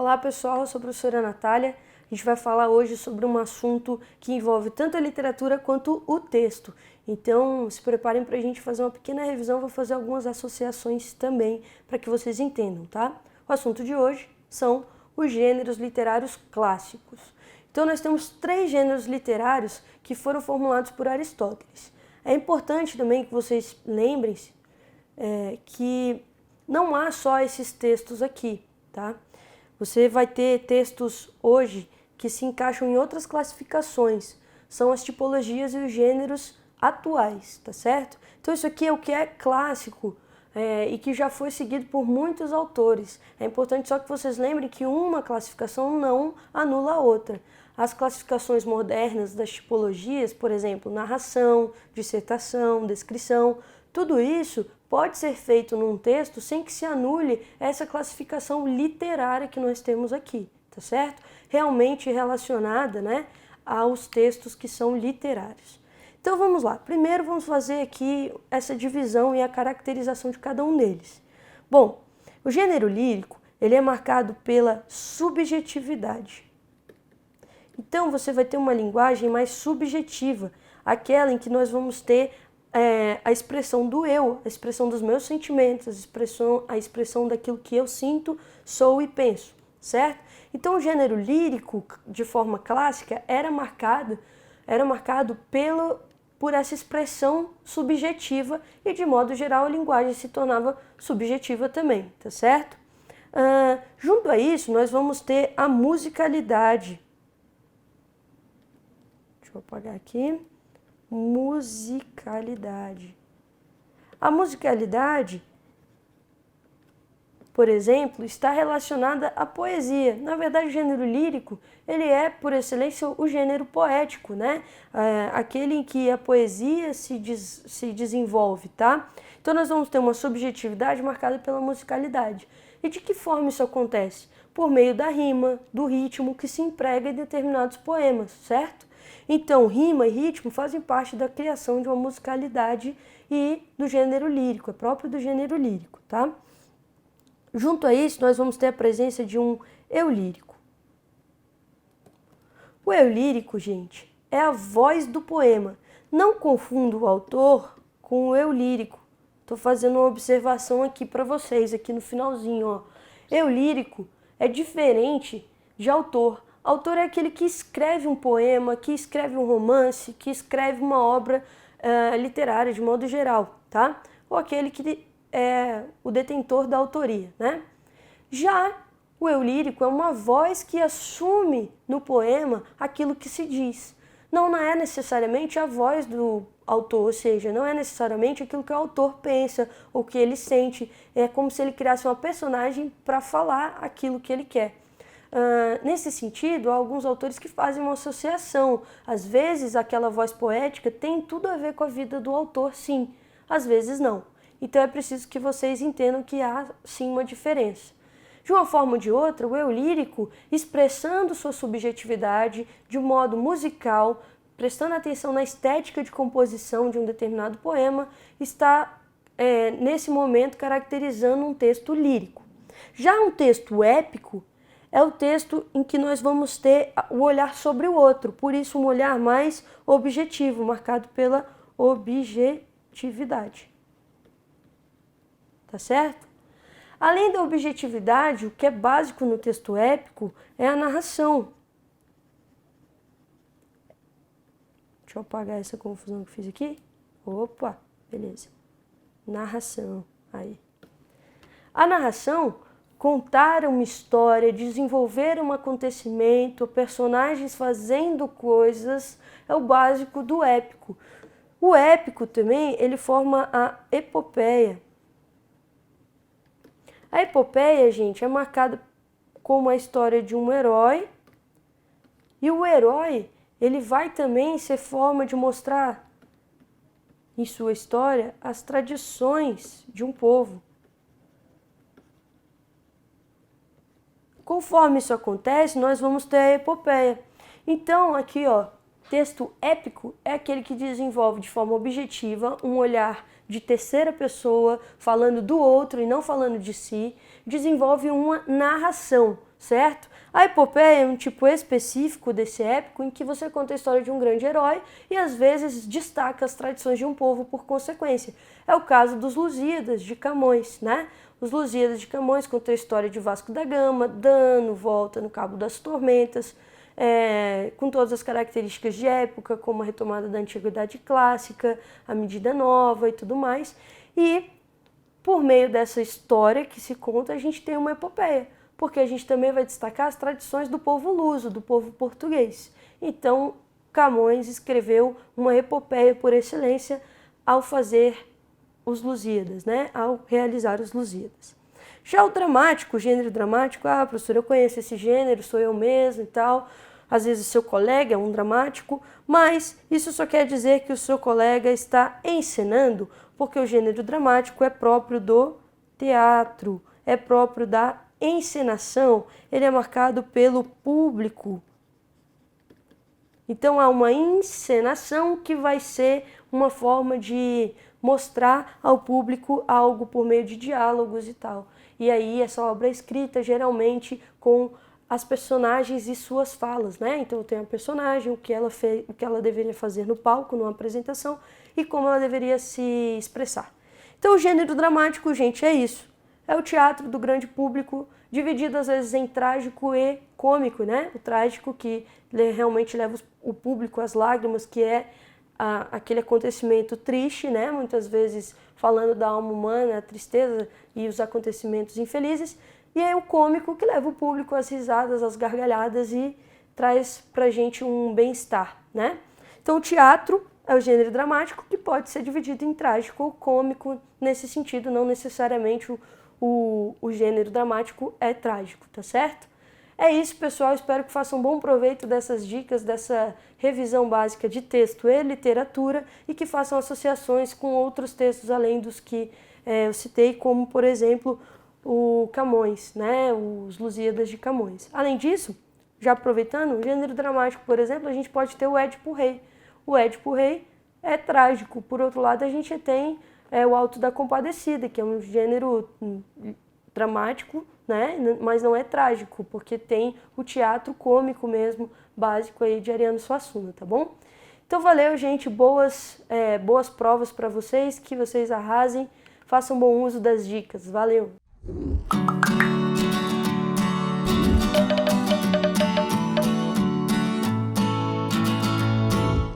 Olá pessoal, eu sou a professora Natália. A gente vai falar hoje sobre um assunto que envolve tanto a literatura quanto o texto. Então se preparem para a gente fazer uma pequena revisão, vou fazer algumas associações também para que vocês entendam, tá? O assunto de hoje são os gêneros literários clássicos. Então nós temos 3 gêneros literários que foram formulados por Aristóteles. É importante também que vocês lembrem-se que não há só esses textos aqui, tá? Você vai ter textos hoje que se encaixam em outras classificações. São as tipologias e os gêneros atuais, tá certo? Então isso aqui é o que é clássico e que já foi seguido por muitos autores. É importante só que vocês lembrem que uma classificação não anula a outra. As classificações modernas das tipologias, por exemplo, narração, dissertação, descrição, tudo isso pode ser feito num texto sem que se anule essa classificação literária que nós temos aqui, tá certo? Realmente relacionada, né, aos textos que são literários. Então vamos lá, primeiro vamos fazer aqui essa divisão e a caracterização de cada um deles. Bom, o gênero lírico, ele é marcado pela subjetividade. Então você vai ter uma linguagem mais subjetiva, aquela em que nós vamos ter a expressão do eu, a expressão dos meus sentimentos, a expressão daquilo que eu sinto, sou e penso, certo? Então o gênero lírico, de forma clássica, era marcado por essa expressão subjetiva e, de modo geral, a linguagem se tornava subjetiva também, tá certo? Junto a isso, nós vamos ter a musicalidade. Deixa eu apagar aqui. Musicalidade. A musicalidade, por exemplo, está relacionada à poesia. Na verdade, o gênero lírico, ele é, por excelência, o gênero poético, né? Aquele em que a poesia se desenvolve, tá? Então, nós vamos ter uma subjetividade marcada pela musicalidade. E de que forma isso acontece? Por meio da rima, do ritmo que se emprega em determinados poemas, certo? Então, rima e ritmo fazem parte da criação de uma musicalidade e do gênero lírico, é próprio do gênero lírico, tá? Junto a isso, nós vamos ter a presença de um eu lírico. O eu lírico, gente, é a voz do poema. Não confunda o autor com o eu lírico. Estou fazendo uma observação aqui para vocês, aqui no finalzinho, ó. Eu lírico é diferente de autor. Autor é aquele que escreve um poema, que escreve um romance, que escreve uma obra literária de modo geral, tá? Ou aquele que é o detentor da autoria, né? Já o eu lírico é uma voz que assume no poema aquilo que se diz. Não é necessariamente a voz do autor, ou seja, não é necessariamente aquilo que o autor pensa ou que ele sente. É como se ele criasse uma personagem para falar aquilo que ele quer. Nesse sentido, há alguns autores que fazem uma associação. Às vezes, aquela voz poética tem tudo a ver com a vida do autor, sim. Às vezes, não. Então, é preciso que vocês entendam que há, sim, uma diferença. De uma forma ou de outra, o eu lírico, expressando sua subjetividade de um modo musical, prestando atenção na estética de composição de um determinado poema, está, nesse momento, caracterizando um texto lírico. Já um texto épico é o texto em que nós vamos ter o olhar sobre o outro, por isso um olhar mais objetivo, marcado pela objetividade. Tá certo? Além da objetividade, o que é básico no texto épico é a narração. Deixa eu apagar essa confusão que fiz aqui. Opa, beleza. Narração, aí. A narração, contar uma história, desenvolver um acontecimento, personagens fazendo coisas, é o básico do épico. O épico também, ele forma a epopeia. A epopeia, gente, é marcada como a história de um herói, e o herói, ele vai também ser forma de mostrar em sua história as tradições de um povo. Conforme isso acontece, nós vamos ter a epopeia. Então, aqui, ó, texto épico é aquele que desenvolve de forma objetiva um olhar de terceira pessoa, falando do outro e não falando de si, desenvolve uma narração, certo? A epopeia é um tipo específico desse épico em que você conta a história de um grande herói e às vezes destaca as tradições de um povo por consequência. É o caso dos Lusíadas de Camões, né? Os Lusíadas de Camões contam a história de Vasco da Gama, dando volta no Cabo das Tormentas, com todas as características de época, como a retomada da antiguidade clássica, a medida nova e tudo mais. E por meio dessa história que se conta, a gente tem uma epopeia, porque a gente também vai destacar as tradições do povo luso, do povo português. Então, Camões escreveu uma epopeia por excelência ao fazer os Lusíadas, né? Ao realizar os Lusíadas. Já o dramático, o gênero dramático, professor, eu conheço esse gênero, sou eu mesmo e tal. Às vezes o seu colega é um dramático, mas isso só quer dizer que o seu colega está encenando, porque o gênero dramático é próprio do teatro, é próprio da encenação, ele é marcado pelo público. Então há uma encenação que vai ser uma forma de mostrar ao público algo por meio de diálogos e tal. E aí essa obra é escrita geralmente com as personagens e suas falas, né? Então tem a personagem, o que ela deveria fazer no palco, numa apresentação, e como ela deveria se expressar. Então o gênero dramático, gente, é isso. É o teatro do grande público, dividido às vezes em trágico e cômico, né? O trágico que realmente leva o público às lágrimas, que é aquele acontecimento triste, né? Muitas vezes falando da alma humana, a tristeza e os acontecimentos infelizes. E é o cômico que leva o público às risadas, às gargalhadas e traz pra gente um bem-estar, né? Então o teatro é o gênero dramático que pode ser dividido em trágico ou cômico nesse sentido, não necessariamente o gênero dramático é trágico, tá certo? É isso, pessoal. Espero que façam bom proveito dessas dicas, dessa revisão básica de texto e literatura e que façam associações com outros textos além dos que eu citei, como, por exemplo, o Camões, né? Os Lusíadas de Camões. Além disso, já aproveitando, o gênero dramático, por exemplo, a gente pode ter o Édipo Rei. O Édipo Rei é trágico. Por outro lado, a gente tem o Alto da Compadecida, que é um gênero dramático, né? Mas não é trágico, porque tem o teatro cômico mesmo, básico aí de Ariano Suassuna, tá bom? Então valeu, gente, boas provas para vocês, que vocês arrasem, façam bom uso das dicas, valeu!